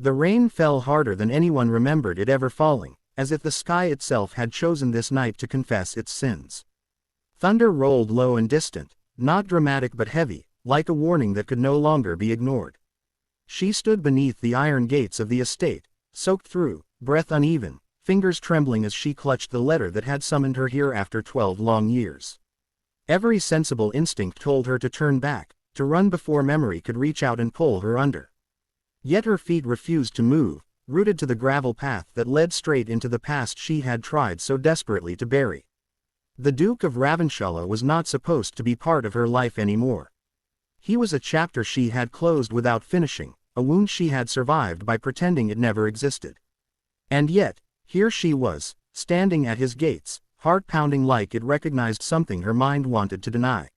The rain fell harder than anyone remembered it ever falling, as if the sky itself had chosen this night to confess its sins. Thunder rolled low and distant, not dramatic but heavy, like a warning that could no longer be ignored. She stood beneath the iron gates of the estate, soaked through, breath uneven, fingers trembling as she clutched the letter that had summoned her here after 12 long years. Every sensible instinct told her to turn back, to run before memory could reach out and pull her under. Yet her feet refused to move, rooted to the gravel path that led straight into the past she had tried so desperately to bury. The Duke of Ravenshaw was not supposed to be part of her life anymore. He was a chapter she had closed without finishing, a wound she had survived by pretending it never existed. And yet, here she was, standing at his gates, heart pounding like it recognized something her mind wanted to deny.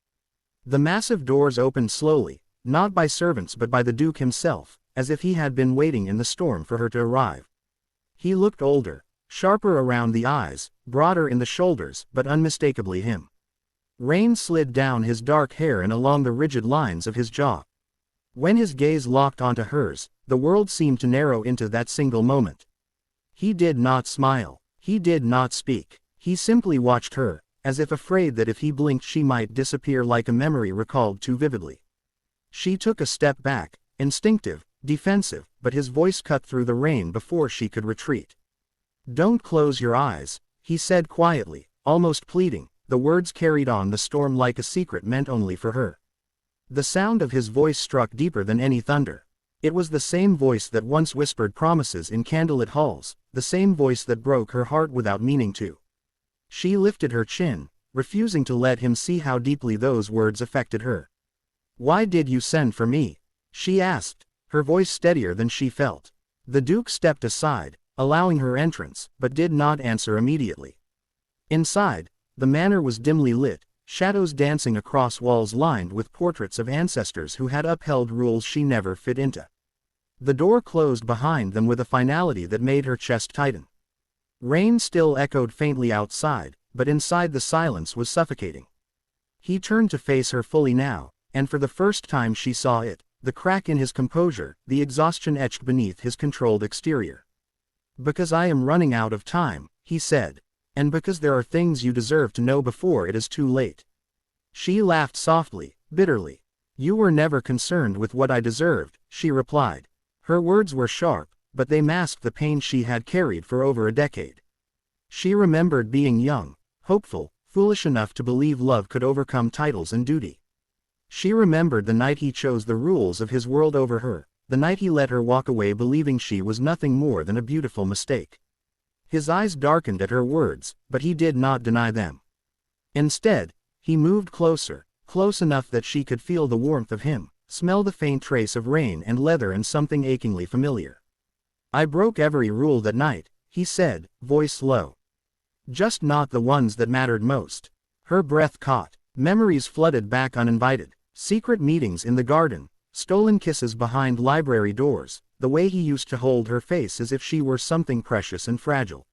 The massive doors opened slowly, not by servants but by the Duke himself, as if he had been waiting in the storm for her to arrive. He looked older, sharper around the eyes, broader in the shoulders, but unmistakably him. Rain slid down his dark hair and along the rigid lines of his jaw. When his gaze locked onto hers, the world seemed to narrow into that single moment. He did not smile. He did not speak. He simply watched her, as if afraid that if he blinked she might disappear like a memory recalled too vividly. She took a step back, instinctive, defensive, but his voice cut through the rain before she could retreat. "Don't close your eyes," he said quietly, almost pleading. The words carried on the storm like a secret meant only for her. The sound of his voice struck deeper than any thunder. It was the same voice that once whispered promises in candlelit halls, the same voice that broke her heart without meaning to. She lifted her chin, refusing to let him see how deeply those words affected her. "Why did you send for me?" she asked, her voice steadier than she felt. The Duke stepped aside, allowing her entrance, but did not answer immediately. Inside, the manor was dimly lit, shadows dancing across walls lined with portraits of ancestors who had upheld rules she never fit into. The door closed behind them with a finality that made her chest tighten. Rain still echoed faintly outside, but inside the silence was suffocating. He turned to face her fully now, and for the first time she saw it, the crack in his composure, the exhaustion etched beneath his controlled exterior. "Because I am running out of time," he said. "And because there are things you deserve to know before it is too late." She laughed softly, bitterly. "You were never concerned with what I deserved," she replied. Her words were sharp, but they masked the pain she had carried for over a decade. She remembered being young, hopeful, foolish enough to believe love could overcome titles and duty. She remembered the night he chose the rules of his world over her, the night he let her walk away believing she was nothing more than a beautiful mistake. His eyes darkened at her words, but he did not deny them. Instead, he moved closer, close enough that she could feel the warmth of him, smell the faint trace of rain and leather and something achingly familiar. "I broke every rule that night," he said, voice low. "Just not the ones that mattered most." Her breath caught. Memories flooded back uninvited. Secret meetings in the garden, stolen kisses behind library doors, the way he used to hold her face as if she were something precious and fragile.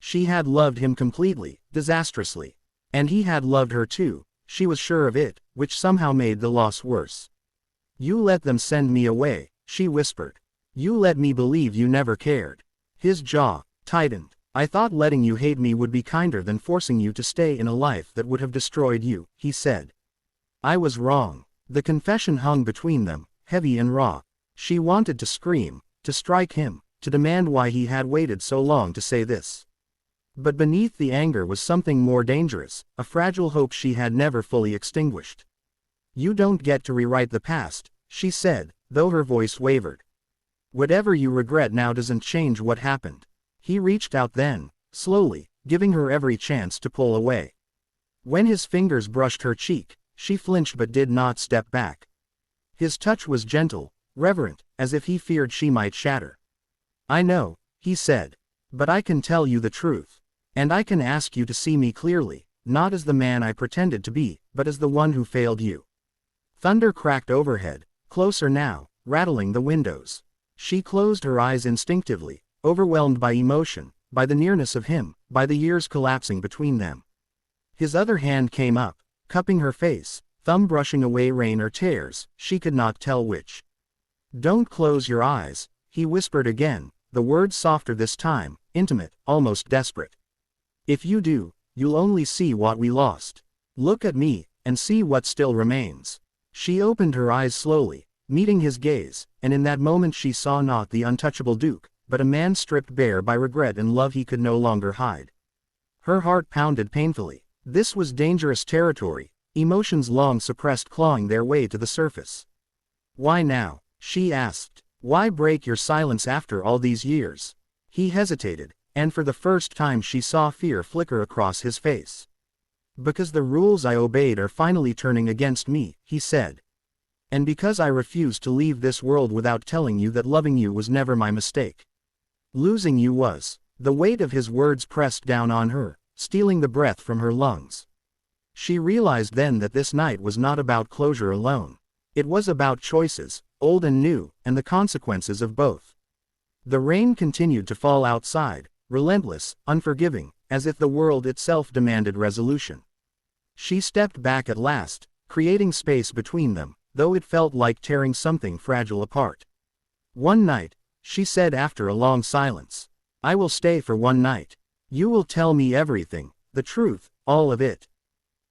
She had loved him completely, disastrously. And he had loved her too, she was sure of it, which somehow made the loss worse. "You let them send me away," she whispered. "You let me believe you never cared." His jaw tightened. "I thought letting you hate me would be kinder than forcing you to stay in a life that would have destroyed you," he said. "I was wrong." The confession hung between them, heavy and raw. She wanted to scream, to strike him, to demand why he had waited so long to say this. But beneath the anger was something more dangerous, a fragile hope she had never fully extinguished. "You don't get to rewrite the past," she said, though her voice wavered. "Whatever you regret now doesn't change what happened." He reached out then, slowly, giving her every chance to pull away. When his fingers brushed her cheek, she flinched but did not step back. His touch was gentle, reverent, as if he feared she might shatter. "I know," he said. "But I can tell you the truth. And I can ask you to see me clearly, not as the man I pretended to be, but as the one who failed you." Thunder cracked overhead, closer now, rattling the windows. She closed her eyes instinctively, overwhelmed by emotion, by the nearness of him, by the years collapsing between them. His other hand came up, cupping her face, thumb brushing away rain or tears, she could not tell which. "Don't close your eyes," he whispered again, the words softer this time, intimate, almost desperate. If you do, you'll only see what we lost. Look at me, and see what still remains. She opened her eyes slowly, meeting his gaze, and in that moment she saw not the untouchable Duke, but a man stripped bare by regret and love he could no longer hide. Her heart pounded painfully. This was dangerous territory, emotions long suppressed clawing their way to the surface. Why now? She asked. Why break your silence after all these years? He hesitated, and for the first time she saw fear flicker across his face. Because the rules I obeyed are finally turning against me, he said. And because I refuse to leave this world without telling you that loving you was never my mistake. Losing you was. The weight of his words pressed down on her, stealing the breath from her lungs. She realized then that this night was not about closure alone. It was about choices, old and new, and the consequences of both. The rain continued to fall outside, relentless, unforgiving, as if the world itself demanded resolution. She stepped back at last, creating space between them, though it felt like tearing something fragile apart. One night, she said after a long silence. I will stay for one night. You will tell me everything, the truth, all of it.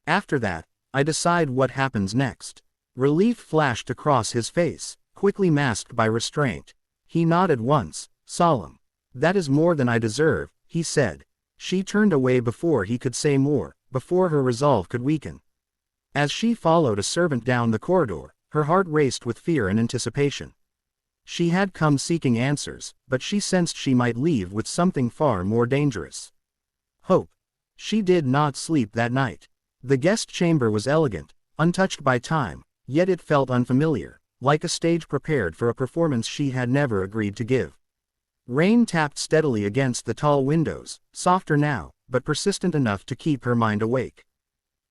After that, I decide what happens next. Relief flashed across his face, quickly masked by restraint. He nodded once, solemn. That is more than I deserve, he said. She turned away before he could say more, before her resolve could weaken. As she followed a servant down the corridor, her heart raced with fear and anticipation. She had come seeking answers, but she sensed she might leave with something far more dangerous. Hope. She did not sleep that night. The guest chamber was elegant, untouched by time, yet it felt unfamiliar, like a stage prepared for a performance she had never agreed to give. Rain tapped steadily against the tall windows, softer now, but persistent enough to keep her mind awake.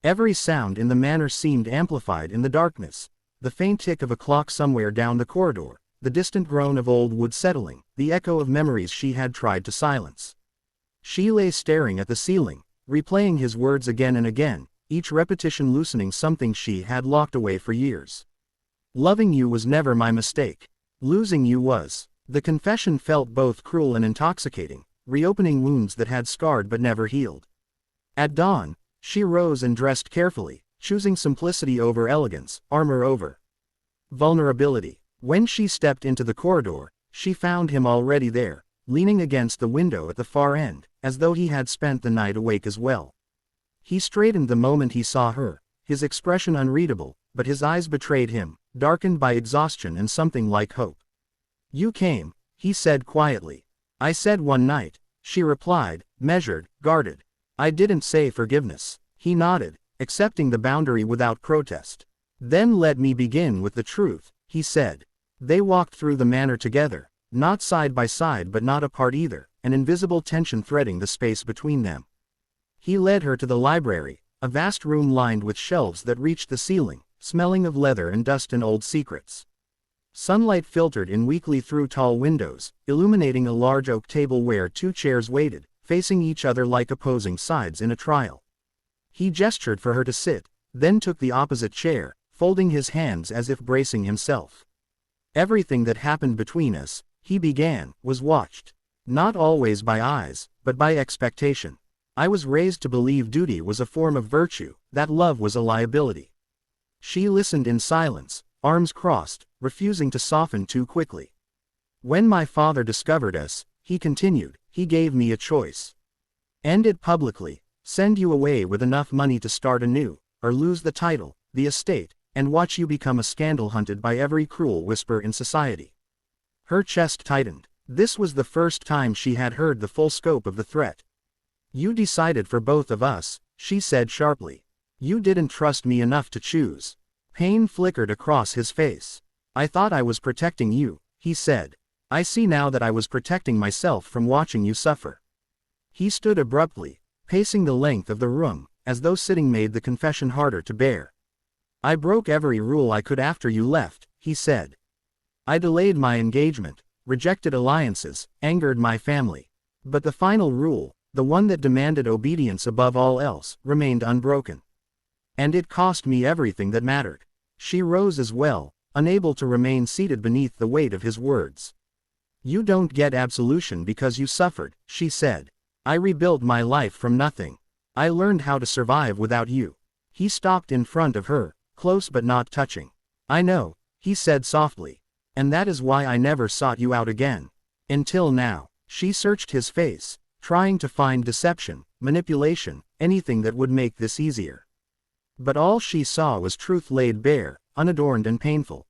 Every sound in the manor seemed amplified in the darkness, the faint tick of a clock somewhere down the corridor, the distant groan of old wood settling, the echo of memories she had tried to silence. She lay staring at the ceiling, replaying his words again and again, each repetition loosening something she had locked away for years. Loving you was never my mistake. Losing you was. The confession felt both cruel and intoxicating, reopening wounds that had scarred but never healed. At dawn, she rose and dressed carefully, choosing simplicity over elegance, armor over vulnerability. When she stepped into the corridor, she found him already there, leaning against the window at the far end, as though he had spent the night awake as well. He straightened the moment he saw her, his expression unreadable, but his eyes betrayed him, darkened by exhaustion and something like hope. You came, he said quietly. I said one night, she replied, measured, guarded. I didn't say forgiveness. He nodded, accepting the boundary without protest. Then let me begin with the truth, he said. They walked through the manor together, not side by side but not apart either, an invisible tension threading the space between them. He led her to the library, a vast room lined with shelves that reached the ceiling, smelling of leather and dust and old secrets. Sunlight filtered in weakly through tall windows, illuminating a large oak table where two chairs waited, facing each other like opposing sides in a trial. He gestured for her to sit, then took the opposite chair, folding his hands as if bracing himself. Everything that happened between us, he began, was watched. Not always by eyes, but by expectation. I was raised to believe duty was a form of virtue, that love was a liability. She listened in silence, arms crossed, refusing to soften too quickly. When my father discovered us, he continued, he gave me a choice. End it publicly, send you away with enough money to start anew, or lose the title, the estate, and watch you become a scandal hunted by every cruel whisper in society. Her chest tightened. This was the first time she had heard the full scope of the threat. You decided for both of us, she said sharply. You didn't trust me enough to choose. Pain flickered across his face. I thought I was protecting you, he said. I see now that I was protecting myself from watching you suffer. He stood abruptly, pacing the length of the room, as though sitting made the confession harder to bear. I broke every rule I could after you left, he said. I delayed my engagement, rejected alliances, angered my family. But the final rule, the one that demanded obedience above all else, remained unbroken. And it cost me everything that mattered. She rose as well, unable to remain seated beneath the weight of his words. You don't get absolution because you suffered, she said. I rebuilt my life from nothing. I learned how to survive without you. He stopped in front of her, close but not touching. I know, he said softly. And that is why I never sought you out again. Until now. She searched his face, trying to find deception, manipulation, anything that would make this easier. But all she saw was truth laid bare, unadorned and painful.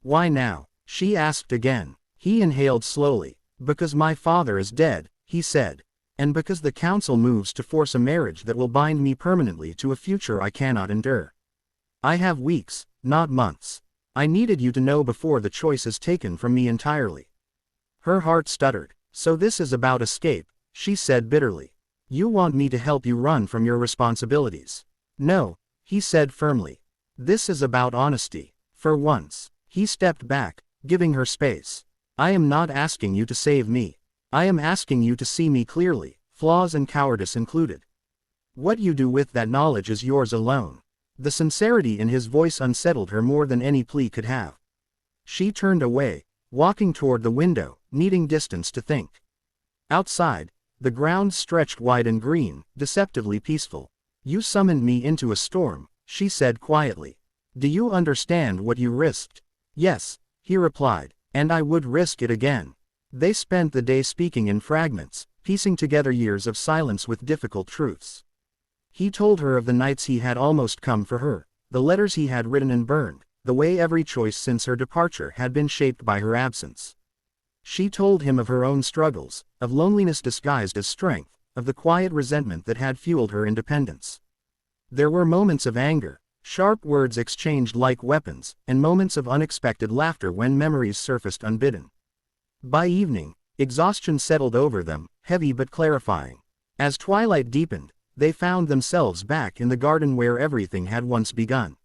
Why now? She asked again. He inhaled slowly. Because my father is dead, he said. And because the council moves to force a marriage that will bind me permanently to a future I cannot endure. I have weeks, not months. I needed you to know before the choice is taken from me entirely. Her heart stuttered. So this is about escape, she said bitterly. You want me to help you run from your responsibilities. No, he said firmly. This is about honesty. For once, he stepped back, giving her space. I am not asking you to save me. I am asking you to see me clearly, flaws and cowardice included. What you do with that knowledge is yours alone. The sincerity in his voice unsettled her more than any plea could have. She turned away, walking toward the window, needing distance to think. Outside, the ground stretched wide and green, deceptively peaceful. You summoned me into a storm, she said quietly. Do you understand what you risked? Yes, he replied, and I would risk it again. They spent the day speaking in fragments, piecing together years of silence with difficult truths. He told her of the nights he had almost come for her, the letters he had written and burned, the way every choice since her departure had been shaped by her absence. She told him of her own struggles, of loneliness disguised as strength, of the quiet resentment that had fueled her independence. There were moments of anger, sharp words exchanged like weapons, and moments of unexpected laughter when memories surfaced unbidden. By evening, exhaustion settled over them, heavy but clarifying. As twilight deepened, they found themselves back in the garden where everything had once begun.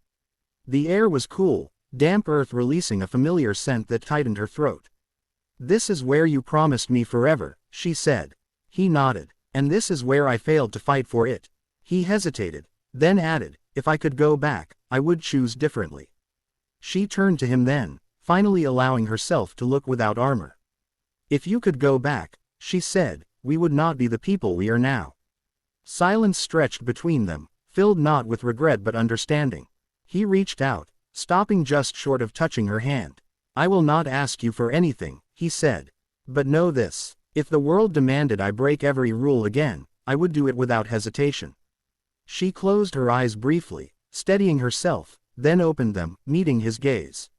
The air was cool, damp earth releasing a familiar scent that tightened her throat. This is where you promised me forever, she said. He nodded. And this is where I failed to fight for it. He hesitated, then added, if I could go back, I would choose differently. She turned to him then, finally allowing herself to look without armor. If you could go back, she said, we would not be the people we are now. Silence stretched between them, filled not with regret but understanding. He reached out, stopping just short of touching her hand. I will not ask you for anything, he said. But know this, if the world demanded I break every rule again, I would do it without hesitation. She closed her eyes briefly, steadying herself, then opened them, meeting his gaze.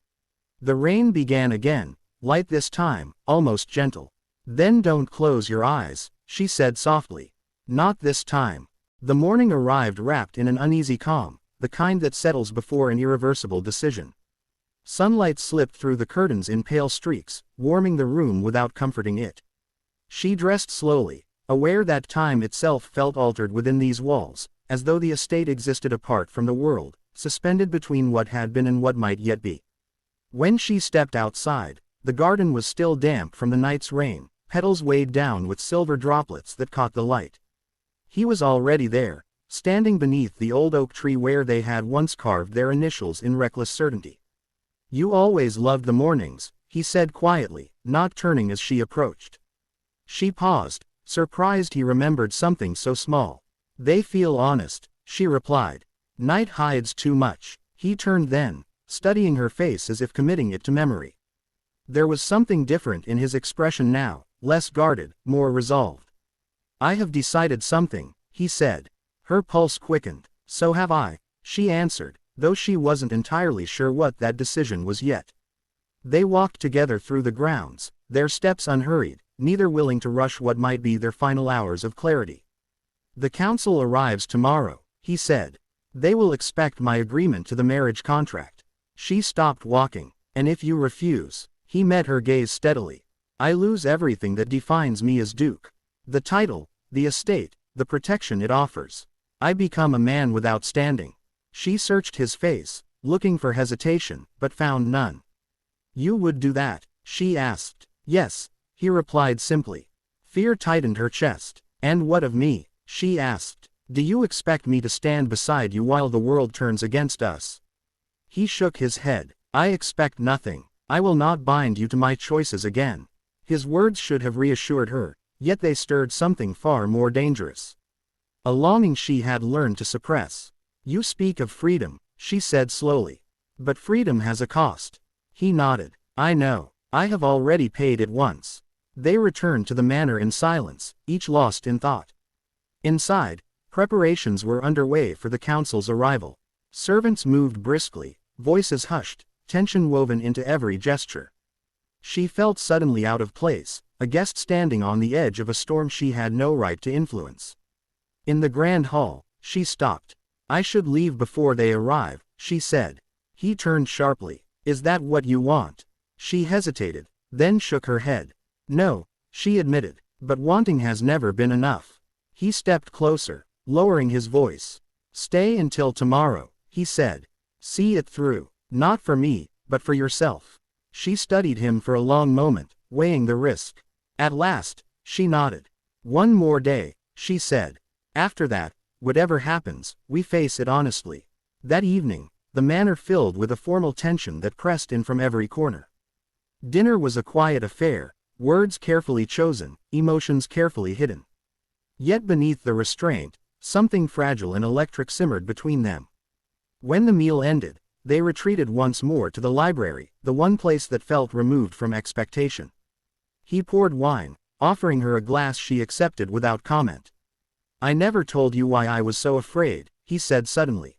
The rain began again, light this time, almost gentle. Then don't close your eyes, she said softly. Not this time. The morning arrived wrapped in an uneasy calm, the kind that settles before an irreversible decision. Sunlight slipped through the curtains in pale streaks, warming the room without comforting it. She dressed slowly, aware that time itself felt altered within these walls, as though the estate existed apart from the world, suspended between what had been and what might yet be. When she stepped outside, the garden was still damp from the night's rain, petals weighed down with silver droplets that caught the light. He was already there, standing beneath the old oak tree where they had once carved their initials in reckless certainty. You always loved the mornings, he said quietly, not turning as she approached. She paused, surprised he remembered something so small. They feel honest, she replied. Night hides too much. He turned then, studying her face as if committing it to memory. There was something different in his expression now, less guarded, more resolved. I have decided something, he said. Her pulse quickened. So have I, she answered, though she wasn't entirely sure what that decision was yet. They walked together through the grounds, their steps unhurried, neither willing to rush what might be their final hours of clarity. The council arrives tomorrow, he said. They will expect my agreement to the marriage contract. She stopped walking. And if you refuse, he met her gaze steadily. I lose everything that defines me as Duke. The title, the estate, the protection it offers. I become a man without standing. She searched his face, looking for hesitation, but found none. You would do that, she asked. Yes, he replied simply. Fear tightened her chest. And what of me, she asked. Do you expect me to stand beside you while the world turns against us? He shook his head. I expect nothing. I will not bind you to my choices again. His words should have reassured her, yet they stirred something far more dangerous. A longing she had learned to suppress. You speak of freedom, she said slowly. But freedom has a cost. He nodded. I know. I have already paid it once. They returned to the manor in silence, each lost in thought. Inside, preparations were underway for the council's arrival. Servants moved briskly, voices hushed, tension woven into every gesture. She felt suddenly out of place, a guest standing on the edge of a storm she had no right to influence. In the grand hall, she stopped. I should leave before they arrive, she said. He turned sharply. Is that what you want? She hesitated, then shook her head. No, she admitted, but wanting has never been enough. He stepped closer, lowering his voice. Stay until tomorrow, he said. See it through, not for me, but for yourself. She studied him for a long moment, weighing the risk. At last, she nodded. One more day, she said. After that, whatever happens, we face it honestly. That evening, the manor filled with a formal tension that pressed in from every corner. Dinner was a quiet affair, words carefully chosen, emotions carefully hidden. Yet beneath the restraint, something fragile and electric simmered between them. When the meal ended, they retreated once more to the library, the one place that felt removed from expectation. He poured wine, offering her a glass she accepted without comment. I never told you why I was so afraid, he said suddenly.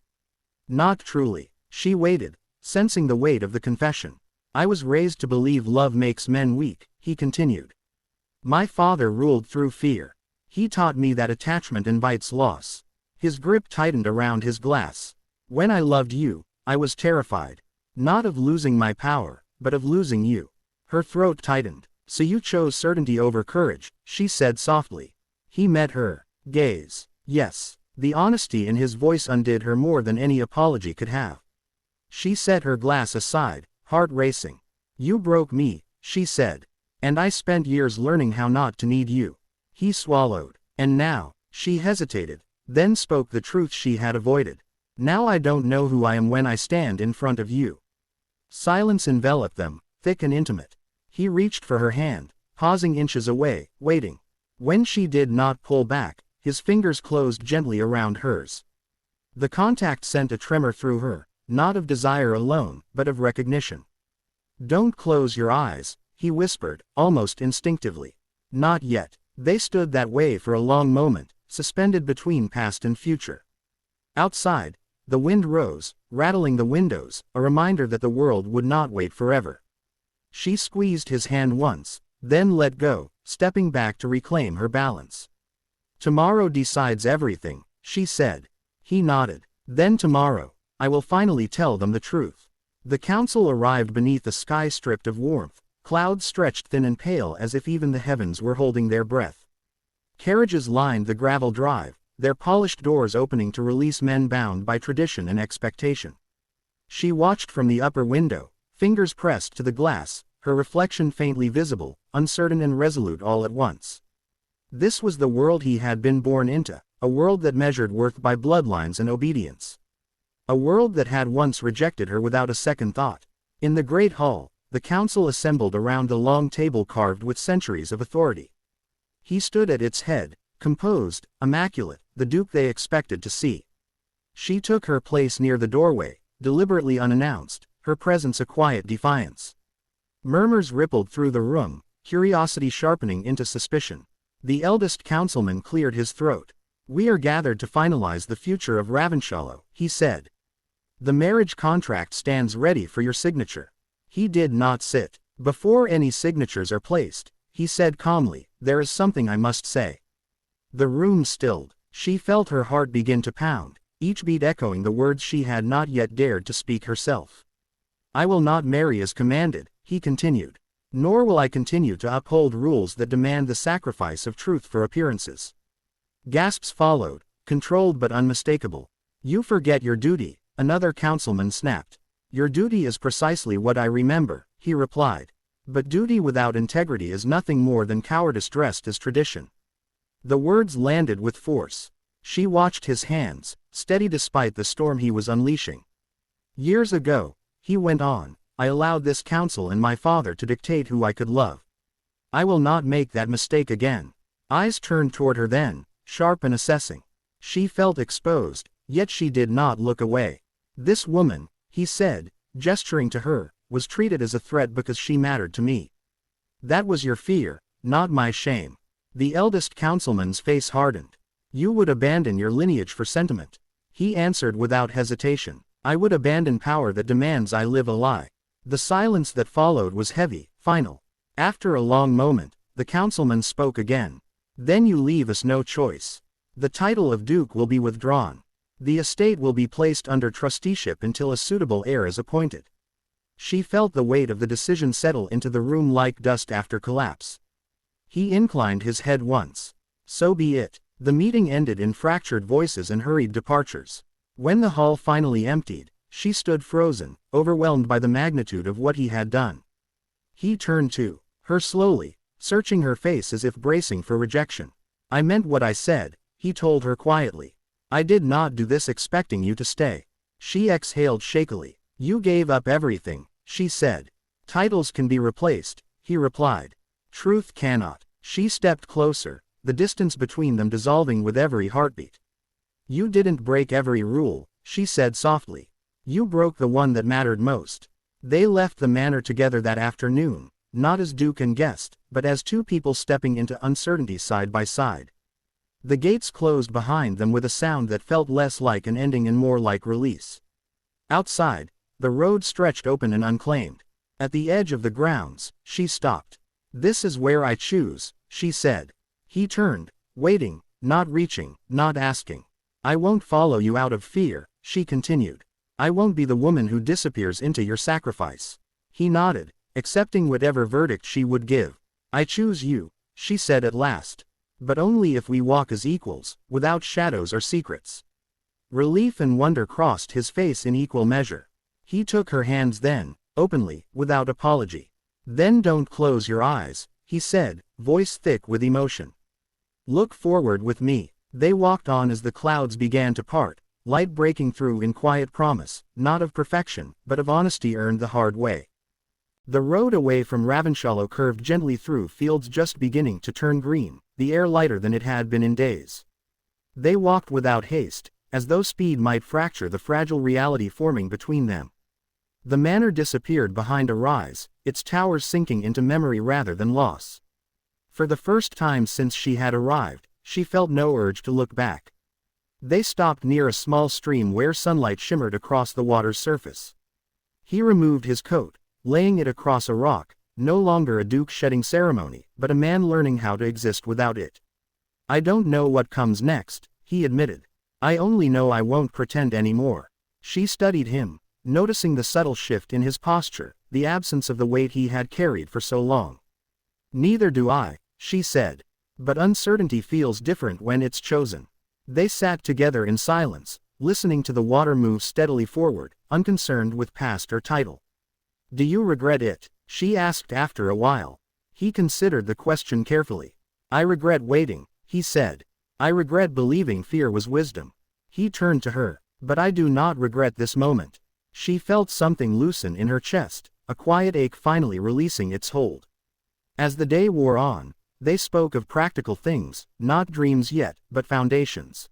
Not truly. She waited, sensing the weight of the confession. I was raised to believe love makes men weak, he continued. My father ruled through fear. He taught me that attachment invites loss. His grip tightened around his glass. When I loved you, I was terrified. Not of losing my power, but of losing you. Her throat tightened. So you chose certainty over courage, she said softly. He met her gaze. Yes. The honesty in his voice undid her more than any apology could have. She set her glass aside, heart racing. You broke me, she said. And I spent years learning how not to need you. He swallowed. And now, she hesitated, then spoke the truth she had avoided. Now I don't know who I am when I stand in front of you. Silence enveloped them, thick and intimate. He reached for her hand, pausing inches away, waiting. When she did not pull back, his fingers closed gently around hers. The contact sent a tremor through her, not of desire alone, but of recognition. Don't close your eyes, he whispered, almost instinctively. Not yet. They stood that way for a long moment, suspended between past and future. Outside, the wind rose, rattling the windows, a reminder that the world would not wait forever. She squeezed his hand once, then let go, stepping back to reclaim her balance. Tomorrow decides everything, she said. He nodded. Then tomorrow, I will finally tell them the truth. The council arrived beneath a sky stripped of warmth, clouds stretched thin and pale as if even the heavens were holding their breath. Carriages lined the gravel drive, their polished doors opening to release men bound by tradition and expectation. She watched from the upper window, fingers pressed to the glass, her reflection faintly visible, uncertain and resolute all at once. This was the world he had been born into, a world that measured worth by bloodlines and obedience. A world that had once rejected her without a second thought. In the great hall, the council assembled around the long table carved with centuries of authority. He stood at its head, composed, immaculate, the duke they expected to see. She took her place near the doorway, deliberately unannounced, her presence a quiet defiance. Murmurs rippled through the room, curiosity sharpening into suspicion. The eldest councilman cleared his throat. We are gathered to finalize the future of Ravenshallow, he said. The marriage contract stands ready for your signature. He did not sit. Before any signatures are placed, he said calmly, there is something I must say. The room stilled. She felt her heart begin to pound, each beat echoing the words she had not yet dared to speak herself. I will not marry as commanded, he continued. Nor will I continue to uphold rules that demand the sacrifice of truth for appearances. Gasps followed, controlled but unmistakable. You forget your duty, another councilman snapped. Your duty is precisely what I remember, he replied. But duty without integrity is nothing more than cowardice dressed as tradition. The words landed with force. She watched his hands, steady despite the storm he was unleashing. Years ago, he went on, I allowed this council and my father to dictate who I could love. I will not make that mistake again. Eyes turned toward her then, sharp and assessing. She felt exposed, yet she did not look away. This woman, he said, gesturing to her, was treated as a threat because she mattered to me. That was your fear, not my shame. The eldest councilman's face hardened. You would abandon your lineage for sentiment. He answered without hesitation. I would abandon power that demands I live a lie. The silence that followed was heavy, final. After a long moment, the councilman spoke again. Then you leave us no choice. The title of Duke will be withdrawn. The estate will be placed under trusteeship until a suitable heir is appointed. She felt the weight of the decision settle into the room like dust after collapse. He inclined his head once. So be it. The meeting ended in fractured voices and hurried departures. When the hall finally emptied, she stood frozen, overwhelmed by the magnitude of what he had done. He turned to her slowly, searching her face as if bracing for rejection. I meant what I said, he told her quietly. I did not do this expecting you to stay. She exhaled shakily. You gave up everything, she said. Titles can be replaced, he replied. Truth cannot. She stepped closer, the distance between them dissolving with every heartbeat. You didn't break every rule, she said softly. You broke the one that mattered most. They left the manor together that afternoon, not as duke and guest, but as two people stepping into uncertainty side by side. The gates closed behind them with a sound that felt less like an ending and more like release. Outside, the road stretched open and unclaimed. At the edge of the grounds, she stopped. This is where I choose, she said. He turned, waiting, not reaching, not asking. I won't follow you out of fear, she continued. I won't be the woman who disappears into your sacrifice. He nodded, accepting whatever verdict she would give. I choose you, she said at last. But only if we walk as equals, without shadows or secrets. Relief and wonder crossed his face in equal measure. He took her hands then, openly, without apology. Then don't close your eyes, he said, voice thick with emotion. Look forward with me. They walked on as the clouds began to part, light breaking through in quiet promise, not of perfection, but of honesty earned the hard way. The road away from Ravenshallow curved gently through fields just beginning to turn green, the air lighter than it had been in days. They walked without haste, as though speed might fracture the fragile reality forming between them. The manor disappeared behind a rise, its towers sinking into memory rather than loss. For the first time since she had arrived, she felt no urge to look back. They stopped near a small stream where sunlight shimmered across the water's surface. He removed his coat, laying it across a rock, no longer a duke shedding ceremony, but a man learning how to exist without it. I don't know what comes next, he admitted. I only know I won't pretend anymore. She studied him, noticing the subtle shift in his posture, the absence of the weight he had carried for so long. Neither do I, she said. But uncertainty feels different when it's chosen. They sat together in silence, listening to the water move steadily forward, unconcerned with past or title. Do you regret it? She asked after a while. He considered the question carefully. I regret waiting, he said. I regret believing fear was wisdom. He turned to her. But I do not regret this moment. She felt something loosen in her chest, a quiet ache finally releasing its hold. As the day wore on, they spoke of practical things, not dreams yet, but foundations.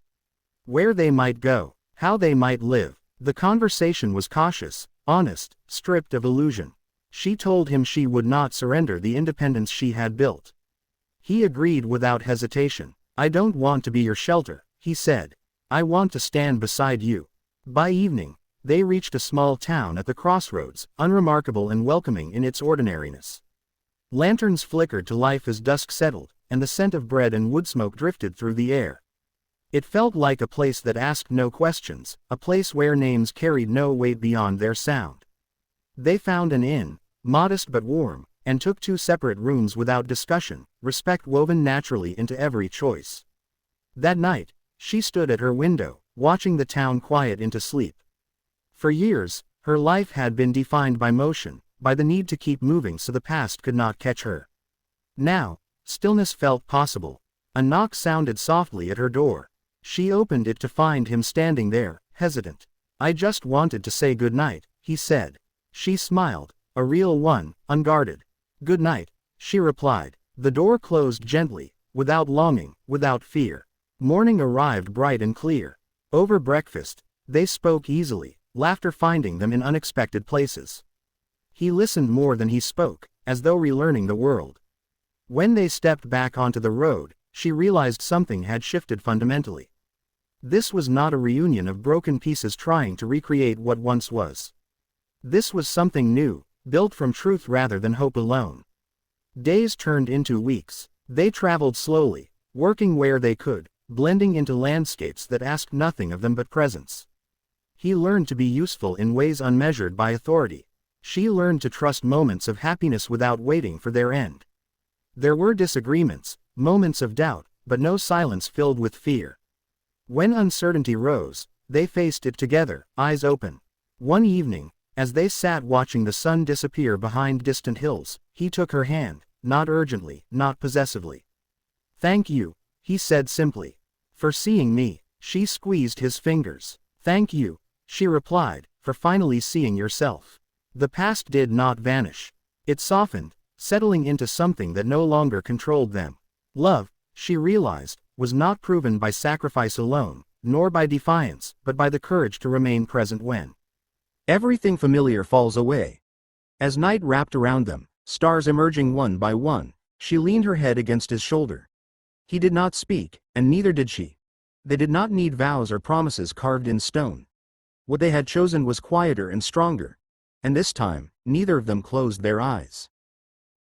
Where they might go, how they might live. The conversation was cautious, honest, stripped of illusion. She told him she would not surrender the independence she had built. He agreed without hesitation. I don't want to be your shelter, he said. I want to stand beside you. By evening, they reached a small town at the crossroads, unremarkable and welcoming in its ordinariness. Lanterns flickered to life as dusk settled, and the scent of bread and wood smoke drifted through the air. It felt like a place that asked no questions, a place where names carried no weight beyond their sound. They found an inn, modest but warm, and took 2 separate rooms without discussion, respect woven naturally into every choice. That night, she stood at her window, watching the town quiet into sleep. For years, her life had been defined by motion, by the need to keep moving so the past could not catch her. Now, stillness felt possible. A knock sounded softly at her door. She opened it to find him standing there, hesitant. I just wanted to say good night, he said. She smiled, a real one, unguarded. Good night, she replied. The door closed gently, without longing, without fear. Morning arrived bright and clear. Over breakfast, they spoke easily, laughter finding them in unexpected places. He listened more than he spoke, as though relearning the world. When they stepped back onto the road, she realized something had shifted fundamentally. This was not a reunion of broken pieces trying to recreate what once was. This was something new, built from truth rather than hope alone. Days turned into weeks. They traveled slowly, working where they could, blending into landscapes that asked nothing of them but presence. He learned to be useful in ways unmeasured by authority. She learned to trust moments of happiness without waiting for their end. There were disagreements, moments of doubt, but no silence filled with fear. When uncertainty rose, they faced it together, eyes open. One evening, as they sat watching the sun disappear behind distant hills, he took her hand, not urgently, not possessively. "Thank you," he said simply. "For seeing me." She squeezed his fingers. "Thank you," she replied, "for finally seeing yourself." The past did not vanish. It softened, settling into something that no longer controlled them. Love, she realized, was not proven by sacrifice alone, nor by defiance, but by the courage to remain present when everything familiar falls away. As night wrapped around them, stars emerging one by one, she leaned her head against his shoulder. He did not speak, and neither did she. They did not need vows or promises carved in stone. What they had chosen was quieter and stronger. And this time, neither of them closed their eyes.